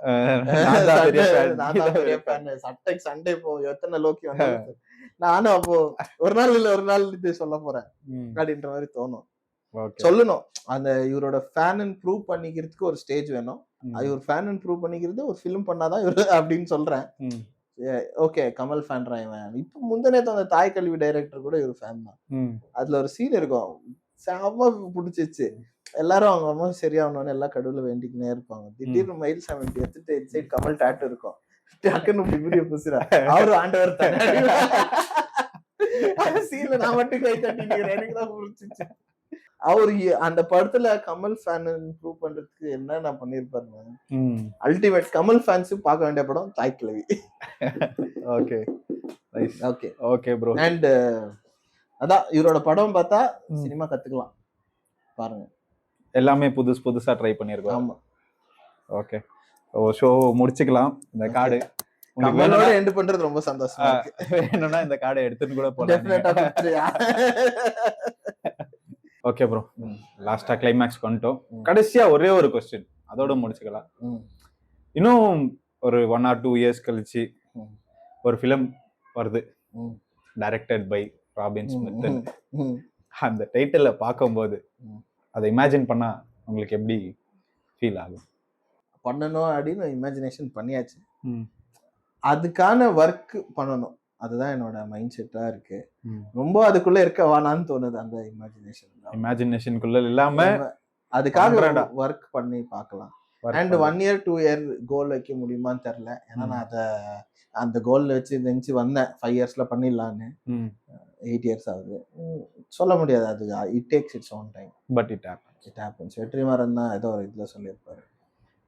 சட்டை சண்டை போ எத்தனை லோக்கி வந்து நானும் அப்போ ஒரு நாள் இது சொல்ல போறேன் அப்படின்ற மாதிரி தோணும். சொல்லணும். அந்த இவரோட ஃபேன் ப்ரூவ் பண்ணிக்கிறதுக்கு ஒரு ஸ்டேஜ் வேணும். இவர் ஃபேன் ப்ரூவ் பண்ணிக்கிறது ஒரு ஃபிலிம் பண்ணாதான் இவரு அப்படின்னு சொல்றேன். ஓகே, கமல் ஃபேன் இவன். இப்போ முந்தனேத்து அந்த தாய் கல்வி டைரக்டர் கூட இவர் ஃபேன் தான். அதுல ஒரு சீன் இருக்கும், செம்ம பிடிச்சிச்சு. எல்லாரும் அவங்க அம்மா சரியாகணும்னு எல்லாம் கடவுளை வேண்டிக்கினே இருப்பாங்க. திடீர்னு மயில் சாமி எடுத்துட்டு சைட் கமல் டாட்டு இருக்கும். டக்குன்னு வீடியோ புசுறா, அவரு ஆண்டவர் தானே சீன்ல நான் மட்டும் கை தட்டிக்கிறேன். எனக்கு தான் புடிச்சிச்சு. அவரு அந்த படத்துல கமல் ஃபேன் ப்ரூவ் பண்றதுக்கு என்ன நான் பண்ணிருப்பாருங்க. அல்டிமேட். கமல் ஃபேன்ஸ் பார்க்க வேண்டிய படம் தாய் கிழவி. Okay okay okay bro. And அதான் இவரோட படம் பார்த்தா சினிமா கத்துக்கலாம். பாருங்க, எல்லாமே புதுசா ட்ரை பண்ணிருக்கோம். ஆமா, ஓகே. ஷோ முடிச்சுக்கலாம். இந்த கார்டு உங்களுக்கு கமலோட எண்ட் பண்றது ரொம்ப சந்தோஷமா இருக்கு. வேணும்னா இந்த கார்டை எடுத்துன்னு கூட போலாம். டெஃபினட்டா கொடுத்துறியா? ஓகே ப்ரோ, லாஸ்டா கிளைமேக்ஸ் பண்ணிட்டோம். கடைசியா ஒரே ஒரு கொஸ்டின், அதோட முடிச்சுக்கலாம். இன்னும் ஒரு 1 or 2 years கழிச்சு ஒரு ஃபிலிம் வருது, டைரக்டட் பை ராபின் ஸ்மித். அந்த டைட்டில பார்க்கும்போது அதை இமேஜின் பண்ணா உங்களுக்கு எப்படி ஃபீல் ஆகும்? பண்ணணும் அப்படின்னு இமேஜினேஷன் பண்ணியாச்சு. அதுக்கான ஒர்க் பண்ணணும், அதுதான் என்னோட மைண்ட் செட்டா இருக்கு. ரொம்ப அதுக்குள்ள இருக்க வேணான்னு தோணுது. அந்த இமேஜினேஷனுக்குள்ள இல்லாம அதுக்காக ஒர்க் பண்ணி பார்க்கலாம். அண்ட் 1 year 2 year கோல் வைக்க முடியுமான்னு தெரியல. ஏன்னா நான் அந்த கோல் வச்சு நினைச்சு வந்தேன் 5 yearsல பண்ணிடலான்னு. 8 years ஆகுது, சொல்ல முடியாது. அது it takes its own time, but it happens. Vetrimaaran தான் ஏதோ ஒரு இதுல சொல்லியிருப்பாரு,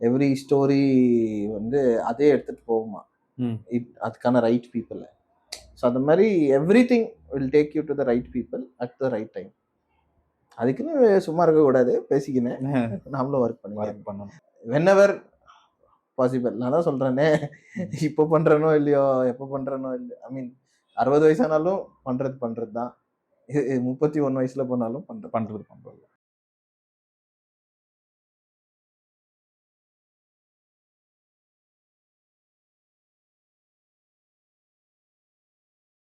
எவ்ரி ஸ்டோரி வந்து அதே எடுத்துட்டு போகுமா, அதுக்கான ரைட் பீப்புள். ஸோ அந்த மாதிரி every thing will take you to the right people at the right time. அதுக்குன்னு சும்மா இருக்கக்கூடாது, பேசிக்கினேன். நாமளும் ஒர்க் பண்ணணும் whenever possible. நான் தான் சொல்றேனே, இப்போ பண்றனோ இல்லையோ, எப்போ பண்றனோ இல்லையோ, ஐ மீன் 60 வயசானாலும் பண்றது தான், 31 வயசுல போனாலும் பண்றது.